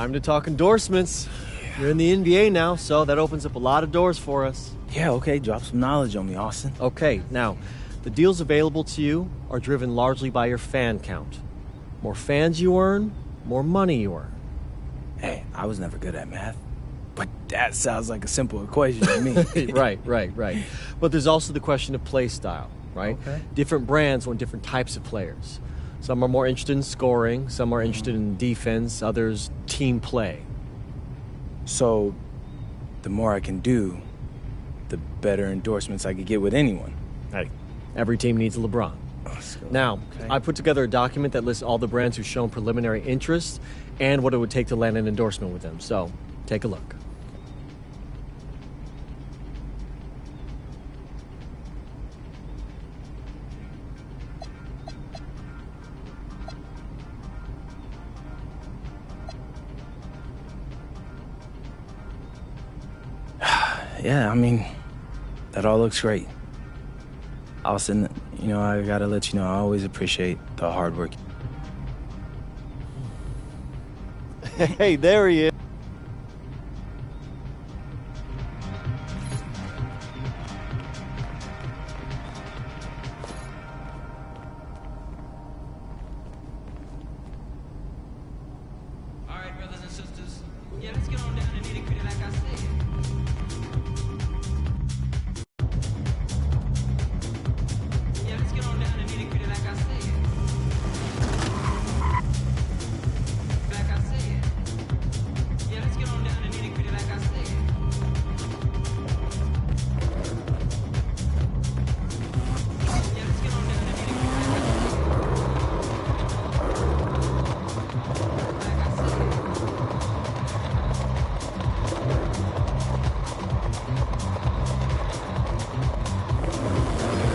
Time to talk endorsements. You're in the NBA now, so that opens up a lot of doors for us. Yeah, okay, drop some knowledge on me, Austin. Okay, now, the deals available to you are driven largely by your fan count. More fans you earn, more money you earn. Hey, I was never good at math, but that sounds like a simple equation to me. Right. But there's also the question of play style, right? Okay. Different brands want different types of players. Some are more interested in scoring, some are interested in defense, others team play. So, the more I can do, the better endorsements I could get with anyone. Hey, every team needs a LeBron. Now, okay. I put together a document that lists all the brands who've shown preliminary interest and what it would take to land an endorsement with them. So, take a look. Yeah, I mean, that all looks great. Austin, I gotta let you know, I always appreciate the hard work. Hey, there he is. All right, brothers and sisters. Yeah, let's get on down to nitty-gritty like I said. Yeah, let's get on down to nitty-gritty like I said. Like I said. Yeah, let's get on down to nitty-gritty like I said. Yeah, let's get on down to nitty-gritty like I said.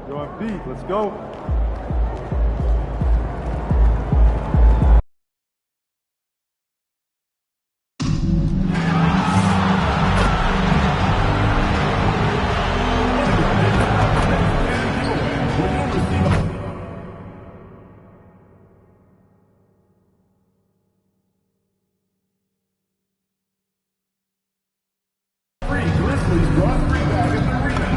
You're on beat. Let's go. Grizzlies draw three back at the arena.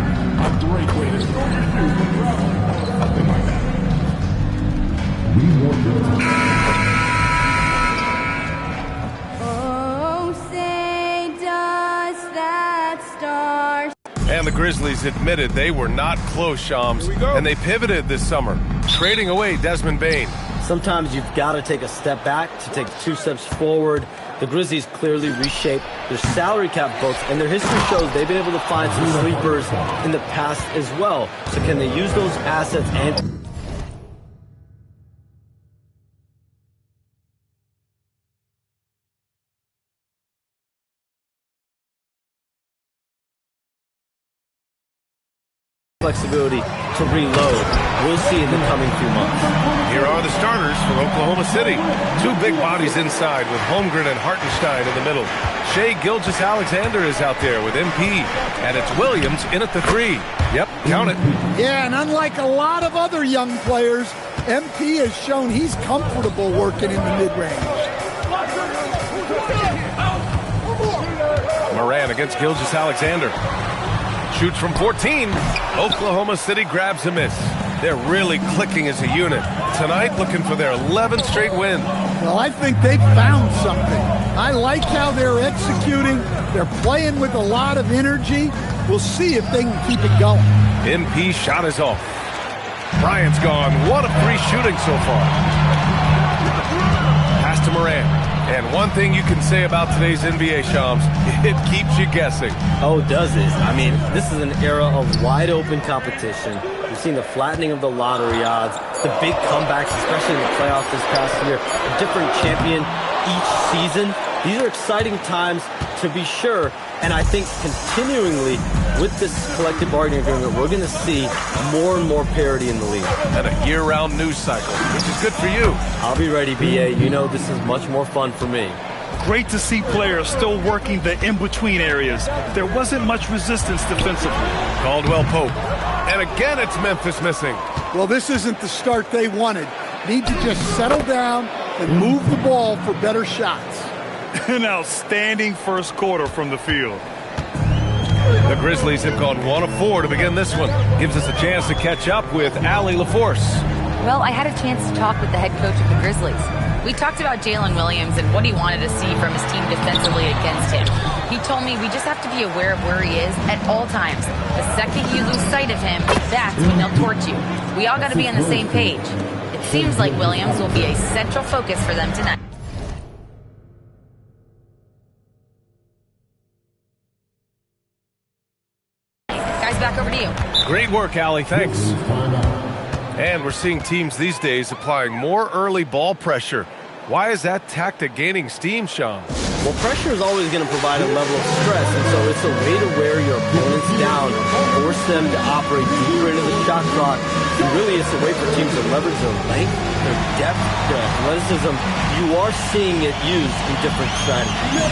A great way to start your shoes when traveling. Something like that. We want your Oh, say does that star... And the Grizzlies admitted they were not close, Shams, and they pivoted this summer, trading away Desmond Bane. Sometimes you've got to take a step back to take 2 steps forward. The Grizzlies clearly reshaped their salary cap books, and their history shows they've been able to find some sleepers in the past as well. So can they use those assets and... flexibility to reload? We'll see in the coming few months. Here are the starters for Oklahoma City. 2 big bodies inside with Holmgren and Hartenstein in the middle. Shai Gilgeous-Alexander is out there with MP, and it's Williams in at the 3. Yep, count it. Yeah, and unlike a lot of other young players, MP has shown he's comfortable working in the mid-range. Moran against Gilgeous-Alexander. Shoots from 14. Oklahoma City grabs a miss. They're really clicking as a unit. Tonight, looking for their 11th straight win. Well, I think they've found something. I like how they're executing. They're playing with a lot of energy. We'll see if they can keep it going. MP shot is off. Bryant's gone. 1 of 3 shooting so far. Pass to Moran. And one thing you can say about today's NBA, Shams, it keeps you guessing. Oh, does it? I mean, this is an era of wide-open competition. We've seen the flattening of the lottery odds, the big comebacks, especially in the playoffs this past year, a different champion each season. These are exciting times to be sure, And I think continually with this collective bargaining agreement, we're going to see more and more parity in the league. And a year-round news cycle, which is good for you. I'll be ready, BA. You know this is much more fun for me. Great to see players still working the in-between areas. There wasn't much resistance defensively. Caldwell Pope. And again, it's Memphis missing. Well, this isn't the start they wanted. Need to just settle down and move the ball for better shots. An outstanding first quarter from the field. The Grizzlies have gone 1 of 4 to begin this one. Gives us a chance to catch up with Allie LaForce. Well, I had a chance to talk with the head coach of the Grizzlies. We talked about Jalen Williams and what he wanted to see from his team defensively against him. He told me we just have to be aware of where he is at all times. The second you lose sight of him, that's when they'll torch you. We all got to be on the same page. It seems like Williams will be a central focus for them tonight. Guys, back over to you. Great work, Allie. Thanks. And we're seeing teams these days applying more early ball pressure. Why is that tactic gaining steam, Sean? Well, pressure is always going to provide a level of stress, and so it's a way to wear your opponents down, force them to operate deeper into the shot clock. And really, it's a way for teams to leverage their length, their depth, their athleticism. You are seeing it used in different strategies.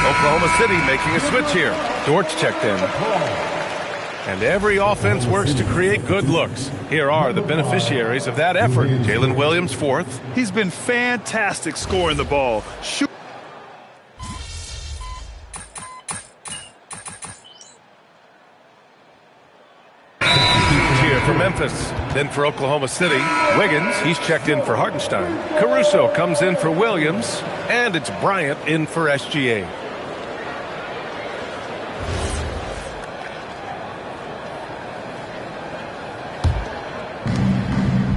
Oklahoma City making a switch here. Dortch checked in. And every offense works to create good looks. Here are the beneficiaries of that effort. Jalen Williams, 4th. He's been fantastic scoring the ball. Cheer for Memphis. Then for Oklahoma City, Wiggins, he's checked in for Hartenstein. Caruso comes in for Williams. And it's Bryant in for SGA.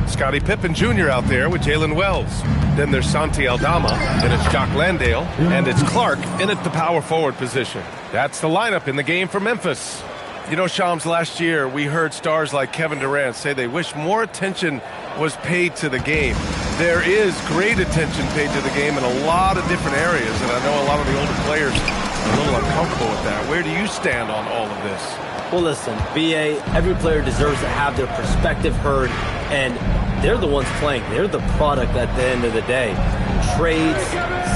Scottie Pippen Jr. out there with Jalen Wells. Then there's Santi Aldama, and it's Jock Landale, and it's Clark in at the power forward position. That's the lineup in the game for Memphis. You know, Shams, last year we heard stars like Kevin Durant say they wish more attention was paid to the game. There is great attention paid to the game in a lot of different areas, and I know a lot of the older players are a little uncomfortable with that. Where do you stand on all of this? Well, listen, BA, every player deserves to have their perspective heard, and they're the ones playing. They're the product at the end of the day. Trades,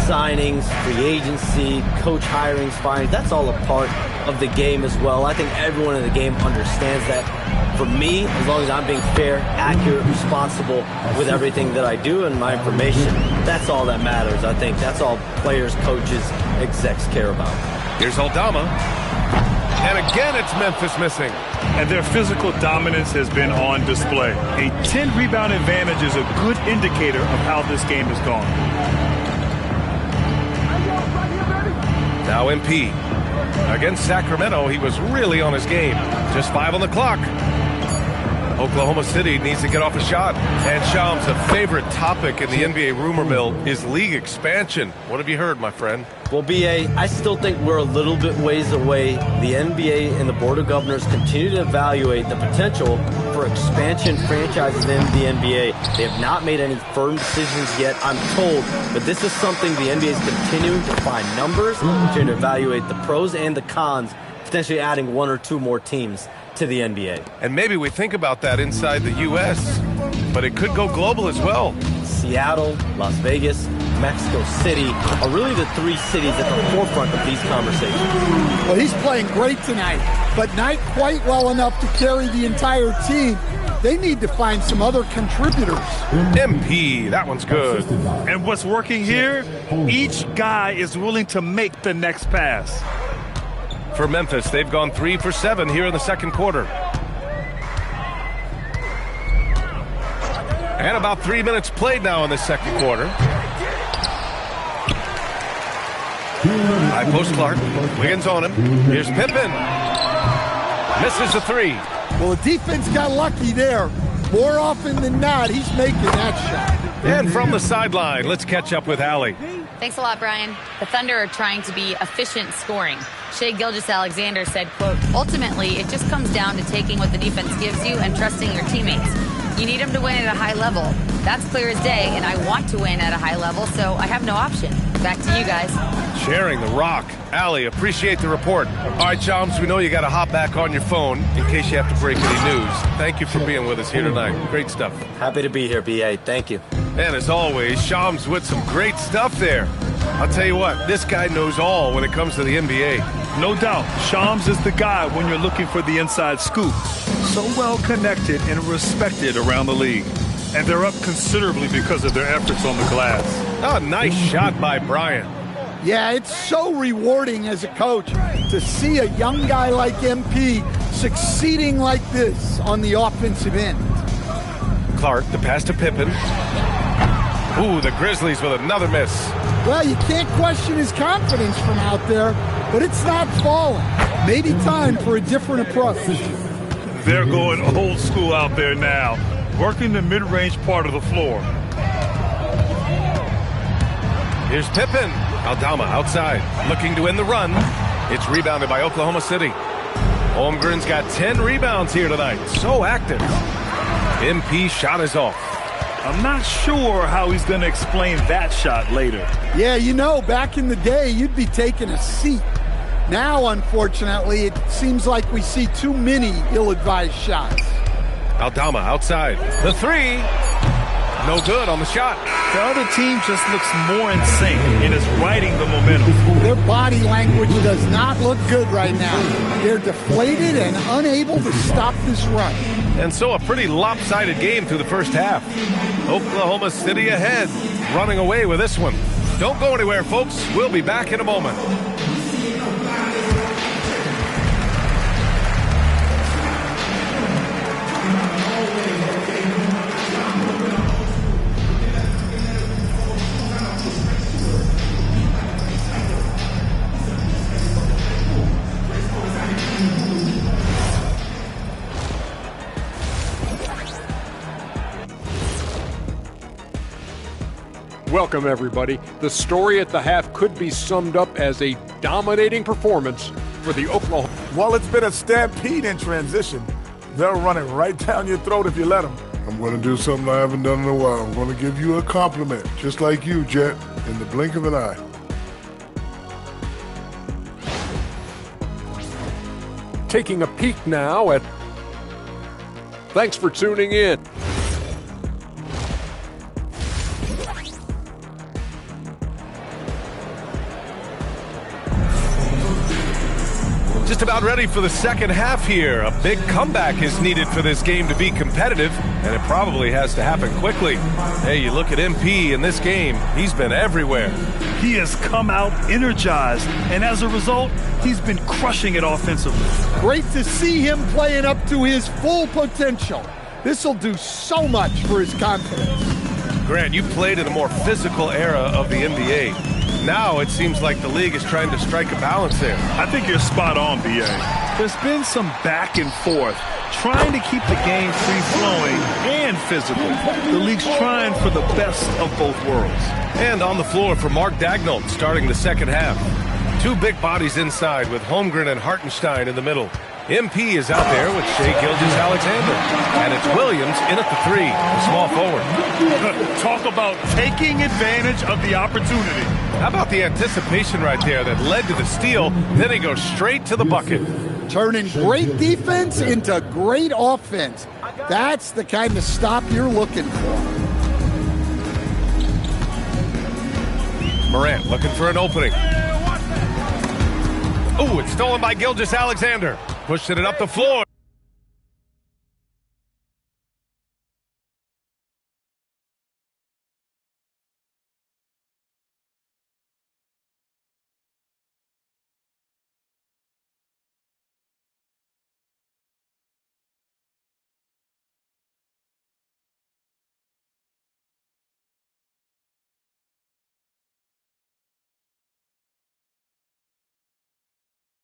signings, free agency, coach hirings, firings, that's all a part of the game as well. I think everyone in the game understands that. For me, as long as I'm being fair, accurate, responsible with everything that I do and my information, that's all that matters. I think that's all players, coaches, execs care about. Here's Aldama. And again, it's Memphis missing. And their physical dominance has been on display. A 10-rebound advantage is a good indicator of how this game has gone. Now MP. Against Sacramento, he was really on his game. Just 5 on the clock. Oklahoma City needs to get off a shot. And Shams, a favorite topic in the NBA rumor mill is league expansion. What have you heard, my friend? Well, BA, I still think we're a little bit ways away. The NBA and the Board of Governors continue to evaluate the potential for expansion franchises in the NBA. They have not made any firm decisions yet, I'm told, but this is something the NBA is continuing to find numbers, continuing to evaluate the pros and the cons, potentially adding 1 or 2 more teams to the NBA. And maybe we think about that inside the U.S., but it could go global as well. Seattle, Las Vegas, Mexico City are really the 3 cities at the forefront of these conversations. Well, he's playing great tonight, but not quite well enough to carry the entire team. They need to find some other contributors. MP, that one's good. And what's working here, each guy is willing to make the next pass. For Memphis, they've gone 3 for 7 here in the second quarter. And about 3 minutes played now in the second quarter. High post Clark. Wiggins on him. Here's Pippen. Misses the three. Well, the defense got lucky there. More often than not, he's making that shot. And from the sideline, let's catch up with Allie. Thanks a lot, Brian. The Thunder are trying to be efficient scoring. Shai Gilgeous-Alexander said, quote, ultimately, it just comes down to taking what the defense gives you and trusting your teammates. You need them to win at a high level. That's clear as day, and I want to win at a high level, so I have no option. Back to you guys. Sharing the rock. Allie, appreciate the report. All right, Chums, we know you got to hop back on your phone in case you have to break any news. Thank you for being with us here tonight. Great stuff. Happy to be here, B.A. Thank you. And as always, Shams with some great stuff there. I'll tell you what, this guy knows all when it comes to the NBA. No doubt, Shams is the guy when you're looking for the inside scoop. So well connected and respected around the league. And they're up considerably because of their efforts on the glass. Oh, nice shot by Bryant. Yeah, it's so rewarding as a coach to see a young guy like MP succeeding like this on the offensive end. Clark, the pass to Pippen. Ooh, the Grizzlies with another miss. Well, you can't question his confidence from out there, but it's not falling. Maybe time for a different approach. They're going old school out there now, working the mid-range part of the floor. Here's Pippen. Aldama outside, looking to win the run. It's rebounded by Oklahoma City. Holmgren's got 10 rebounds here tonight. So active. MP shot is off. I'm not sure how he's going to explain that shot later. Yeah, you know, back in the day, you'd be taking a seat. Now, unfortunately, it seems like we see too many ill-advised shots. Aldama outside. The three. No good on the shot. The other team just looks more in sync and is riding the momentum. Their body language does not look good right now. They're deflated and unable to stop this run. And so a pretty lopsided game through the first half. Oklahoma City ahead, running away with this one. Don't go anywhere, folks. We'll be back in a moment. Welcome, everybody. The story at the half could be summed up as a dominating performance for the Oklahoma. Well, it's been a stampede in transition. They'll run it right down your throat if you let them. I'm going to do something I haven't done in a while. I'm going to give you a compliment, just like you, Jet, in the blink of an eye. Taking a peek now at... Thanks for tuning in. Just about ready for the second half here. A big comeback is needed for this game to be competitive, and it probably has to happen quickly. Hey, you look at MP in this game, he's been everywhere. He has come out energized, and as a result, he's been crushing it offensively. Great to see him playing up to his full potential. This will do so much for his confidence. Grant, you played in a more physical era of the NBA. Now it seems like the league is trying to strike a balance there. I think you're spot on, B.A. There's been some back and forth, trying to keep the game free-flowing and physical. The league's trying for the best of both worlds. And on the floor for Mark Daigneault starting the second half. Two big bodies inside with Holmgren and Hartenstein in the middle. MP is out there with Shai Gilgeous-Alexander. And it's Williams in at the three, the small forward. Talk about taking advantage of the opportunity. How about the anticipation right there that led to the steal, then he goes straight to the bucket. Turning great defense into great offense. That's the kind of stop you're looking for. Morant looking for an opening. Oh, it's stolen by Gilgeous-Alexander. Pushing it up the floor.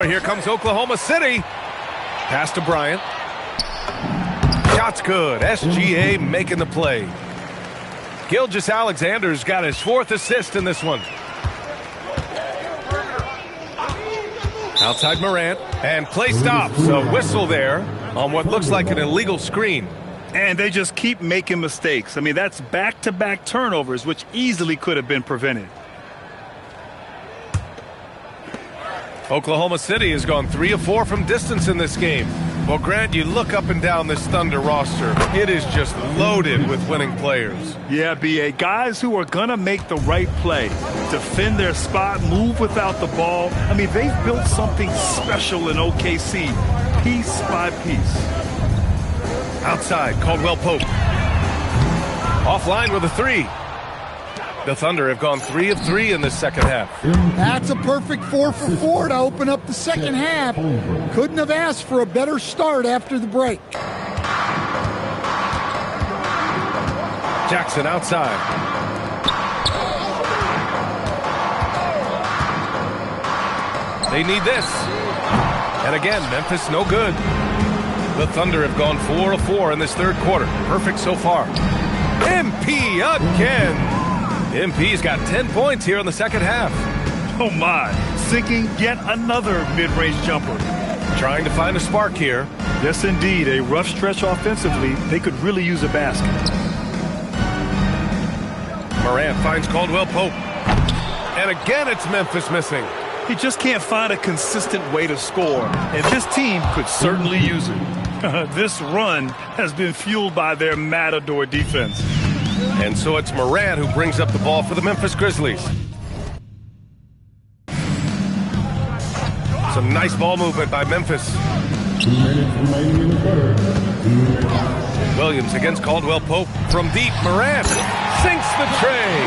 Here comes Oklahoma City. Pass to Bryant. Shot's good. SGA making the play. Gilgeous-Alexander's got his 4th assist in this one. Outside Morant, and play stops. A whistle there on what looks like an illegal screen. And they just keep making mistakes. I mean, that's back-to-back turnovers, which easily could have been prevented. Oklahoma City has gone 3 of 4 from distance in this game. Well, Grant, you look up and down this Thunder roster. It is just loaded with winning players. Yeah, B.A. Guys who are going to make the right play, defend their spot, move without the ball. I mean, they've built something special in OKC, piece by piece. Outside, Caldwell Pope. Offline with a 3. The Thunder have gone 3 of 3 in this second half. That's a perfect 4 for 4 to open up the second half. Couldn't have asked for a better start after the break. Jackson outside. They need this. And again, Memphis no good. The Thunder have gone 4 of 4 in this third quarter. Perfect so far. MP again. MP's got 10 points here in the second half. Oh my, sinking yet another mid-range jumper. Trying to find a spark here. Yes, indeed, a rough stretch offensively. They could really use a basket. Morant finds Caldwell Pope. And again, it's Memphis missing. He just can't find a consistent way to score, and this team could certainly use it. This run has been fueled by their Matador defense. And so it's Morant who brings up the ball for the Memphis Grizzlies. Some nice ball movement by Memphis. 2 minutes remaining in the third. Williams against Caldwell Pope. From deep, Morant sinks the tray.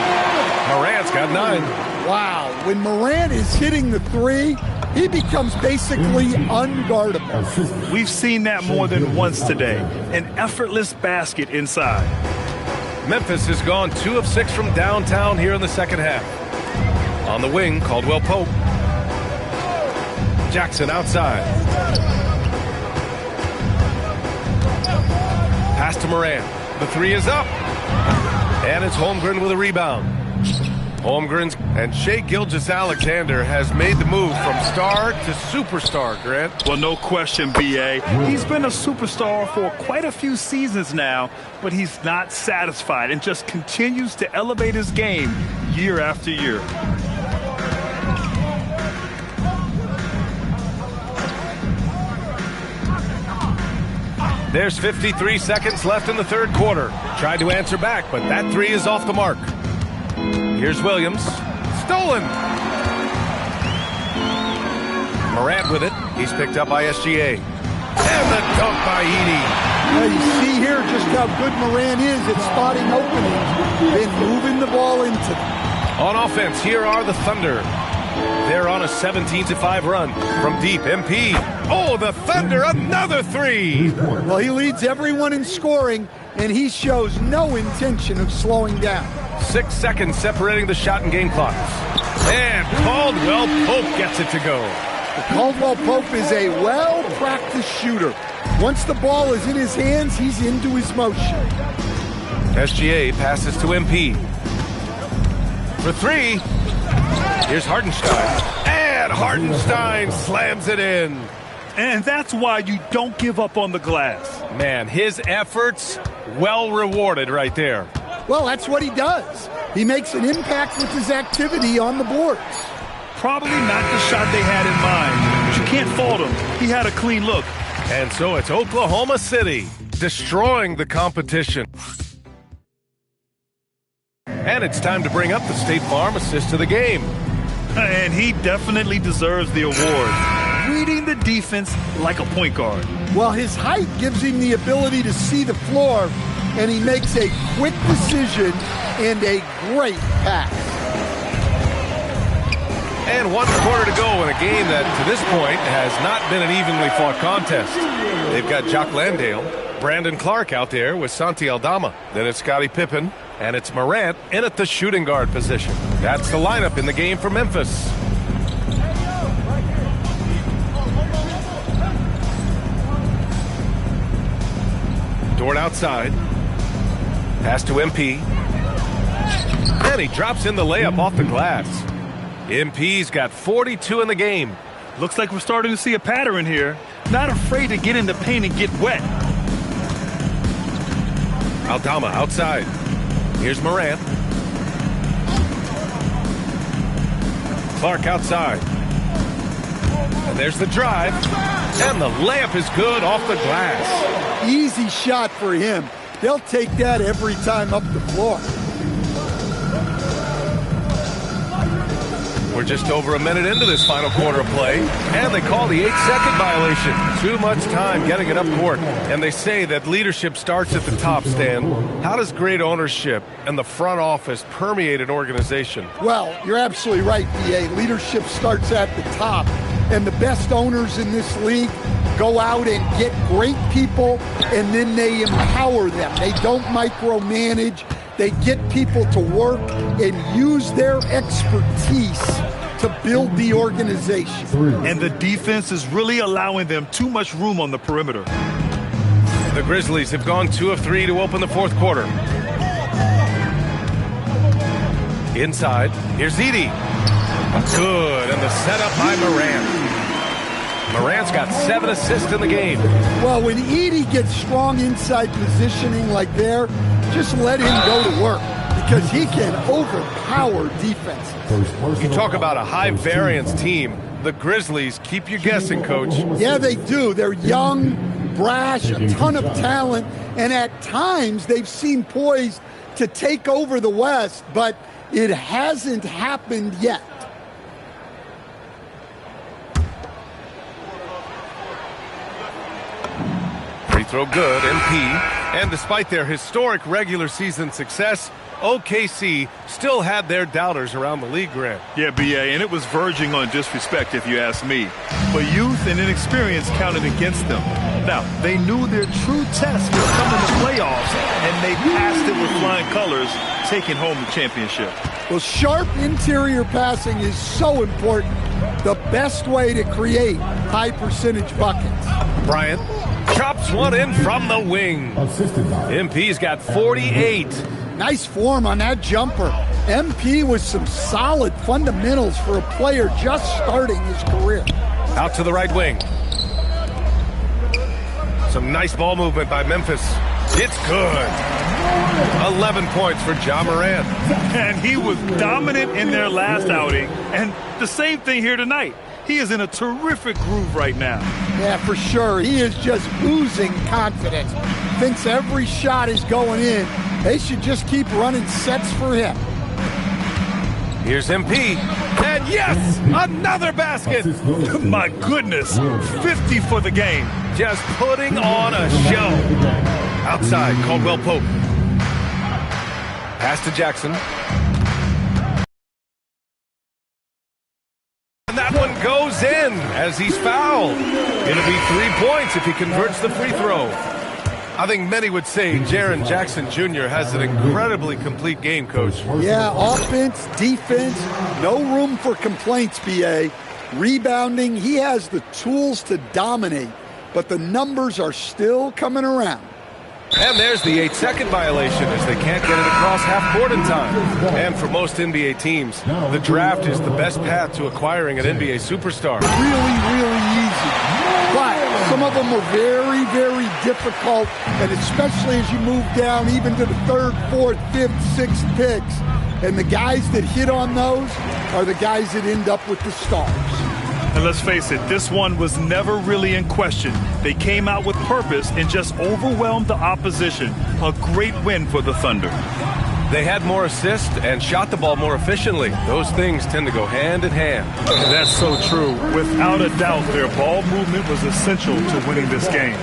Morant's got 9. Wow, when Morant is hitting the 3, he becomes basically unguardable. We've seen that more than once today. An effortless basket inside. Memphis has gone 2 of 6 from downtown here in the second half. On the wing, Caldwell Pope. Jackson outside. Pass to Morant. The 3 is up. And it's Holmgren with a rebound. Holmgren's and Shai Gilgeous-Alexander has made the move from star to superstar, Grant. Well, no question, B.A. He's been a superstar for quite a few seasons now, but he's not satisfied and just continues to elevate his game year after year. There's 53 seconds left in the third quarter. Tried to answer back, but that 3 is off the mark. Here's Williams. Stolen. Morant with it. He's picked up by SGA. And the dunk by Edey. Now you see here just how good Morant is at spotting openings and moving the ball into them. On offense, here are the Thunder. They're on a 17-5 run. From deep, MP. Oh, the Thunder, another 3. Well, he leads everyone in scoring, and he shows no intention of slowing down. 6 seconds separating the shot and game clocks. And Caldwell Pope gets it to go. Caldwell Pope is a well-practiced shooter. Once the ball is in his hands, he's into his motion. SGA passes to MP. For 3. Here's Hartenstein. And Hartenstein slams it in. And that's why you don't give up on the glass. Man, his efforts well rewarded right there. Well, that's what he does. He makes an impact with his activity on the boards. Probably not the shot they had in mind, but you can't fault him. He had a clean look. And so it's Oklahoma City destroying the competition. And it's time to bring up the State Farm assist of the game. And he definitely deserves the award. Reading the defense like a point guard. Well, his height gives him the ability to see the floor, and he makes a quick decision and a great pass. And 1 quarter to go in a game that, to this point, has not been an evenly fought contest. They've got Jock Landale, Brandon Clark out there with Santi Aldama. Then it's Scottie Pippen, and it's Morant in at the shooting guard position. That's the lineup in the game for Memphis. Dort outside. Pass to MP. And he drops in the layup off the glass. MP's got 42 in the game. Looks like we're starting to see a pattern here. Not afraid to get in the paint and get wet. Aldama outside. Here's Morant. Clark outside. And there's the drive. And the layup is good off the glass. Easy shot for him. They'll take that every time up the floor. We're just over a minute into this final quarter of play, and they call the 8-second violation. Too much time getting it up court. And they say that leadership starts at the top, Stan. How does great ownership and the front office permeate an organization? Well, you're absolutely right, B.A. Leadership starts at the top. And the best owners in this league go out and get great people, and then they empower them. They don't micromanage. They get people to work and use their expertise to build the organization. And the defense is really allowing them too much room on the perimeter. The Grizzlies have gone 2 of 3 to open the fourth quarter. Inside, here's Edey. Good, and the setup by Morant. Morant's got 7 assists in the game. Well, when Edey gets strong inside positioning like there, just let him go to work because he can overpower defense. You talk about a high-variance team. The Grizzlies keep you guessing, Coach. Yeah, they do. They're young, brash, a ton of talent, and at times they've seemed poised to take over the West, but it hasn't happened yet. Free throw good, MP. And despite their historic regular season success, OKC still had their doubters around the league, Grant. Yeah, B.A., and it was verging on disrespect, if you ask me. But youth and inexperience counted against them. Now, they knew their true test would come in the playoffs, and they passed it with flying colors, taking home the championship. Well, sharp interior passing is so important. The best way to create high-percentage buckets. Bryant chops one in from the wing. MP's got 48. Nice form on that jumper. MP with some solid fundamentals for a player just starting his career. Out to the right wing. Some nice ball movement by Memphis. It's good. 11 points for Ja Morant. And he was dominant in their last outing. And the same thing here tonight. He is in a terrific groove right now. Yeah, for sure. He is just oozing confidence. Thinks every shot is going in. They should just keep running sets for him. Here's MP. And yes, another basket. My goodness, 50 for the game. Just putting on a show. Outside, Caldwell Pope. Pass to Jackson. And that one goes in as he's fouled. It'll be 3 points if he converts the free throw. I think many would say Jaren Jackson Jr. has an incredibly complete game, Coach. Yeah, offense, defense, no room for complaints, B.A. Rebounding, he has the tools to dominate, but the numbers are still coming around. And there's the 8-second violation as they can't get it across half court in time. And for most NBA teams, the draft is the best path to acquiring an NBA superstar. Really easy. But some of them are very, very difficult, and especially as you move down even to the 3rd, 4th, 5th, 6th picks. And the guys that hit on those are the guys that end up with the stars. And let's face it, this one was never really in question. They came out with purpose and just overwhelmed the opposition. A great win for the Thunder. They had more assists and shot the ball more efficiently. Those things tend to go hand in hand. That's so true. Without a doubt, their ball movement was essential to winning this game.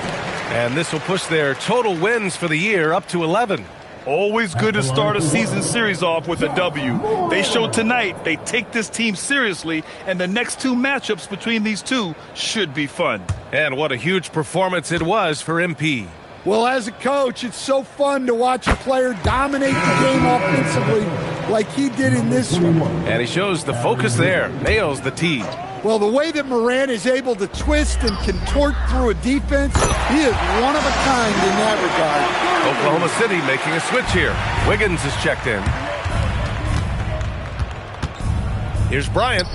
And this will push their total wins for the year up to 11. Always good to start a season series off with a W. They showed tonight they take this team seriously, and the next 2 matchups between these two should be fun. And what a huge performance it was for MP. Well, as a coach, it's so fun to watch a player dominate the game offensively like he did in this one. And he shows the focus there, nails the tee. Well, the way that Morant is able to twist and contort through a defense, he is one of a kind in that regard. Oklahoma City making a switch here. Wiggins is checked in. Here's Bryant.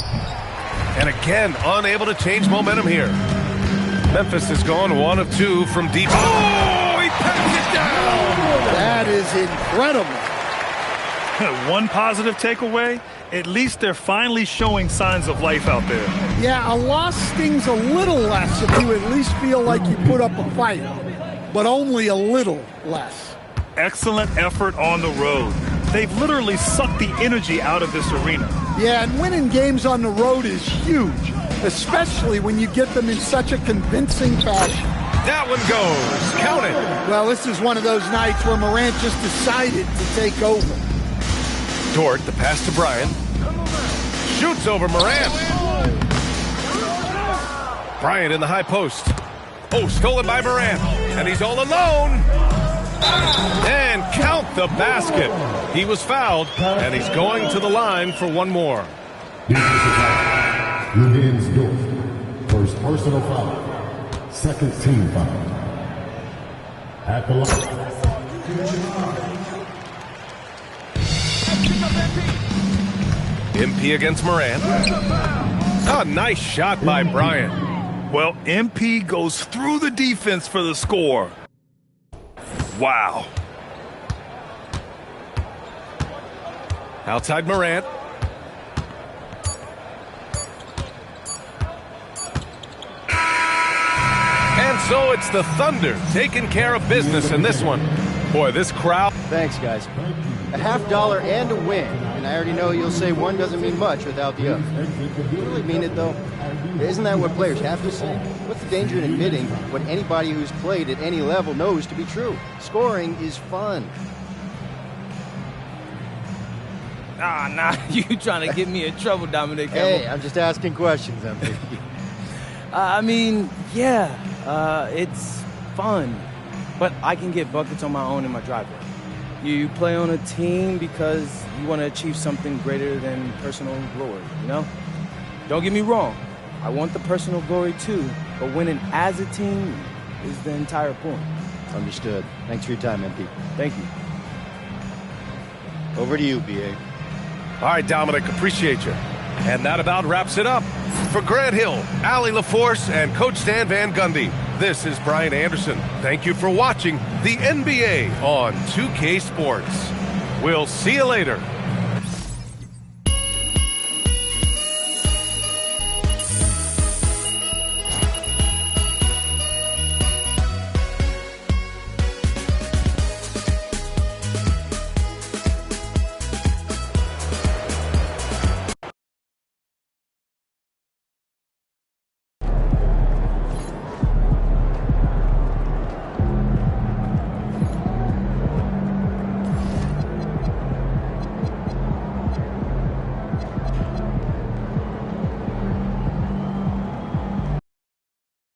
And again, unable to change momentum here. Memphis has gone 1 of 2 from deep. Oh, he pats it down! That is incredible. One positive takeaway, at least they're finally showing signs of life out there. Yeah, a loss stings a little less if you at least feel like you put up a fight, but only a little less. Excellent effort on the road. They've literally sucked the energy out of this arena. Yeah, and winning games on the road is huge, especially when you get them in such a convincing fashion. That one goes. Count it. Well, this is one of those nights where Morant just decided to take over. Dort, the pass to Bryant. Shoots over Morant. Bryant in the high post. Oh, stolen by Morant. And he's all alone. And count the basket. He was fouled, and he's going to the line for one more. Begins Dort. First personal foul. Second team foul. At the line. MP against Morant. Oh, nice shot by Bryant. Well, MP goes through the defense for the score. Wow. Outside Morant. And so it's the Thunder taking care of business in this one. Boy, this crowd. Thanks, guys. A $50 and a win. And I already know you'll say one doesn't mean much without the other. Do you really mean it, though? Isn't that what players have to say? What's the danger in admitting what anybody who's played at any level knows to be true? Scoring is fun. Nah, you trying to get me in trouble, Dominic. Hey, I'm just asking questions, MP. I mean, yeah, it's fun. But I can get buckets on my own in my driveway. You play on a team because you want to achieve something greater than personal glory, you know? Don't get me wrong. I want the personal glory too, but winning as a team is the entire point. Understood. Thanks for your time, MP. Thank you. Over to you, BA. All right, Dominic, appreciate you. And that about wraps it up. For Grant Hill, Allie LaForce, and Coach Stan Van Gundy, this is Brian Anderson. Thank you for watching the NBA on 2K Sports. We'll see you later.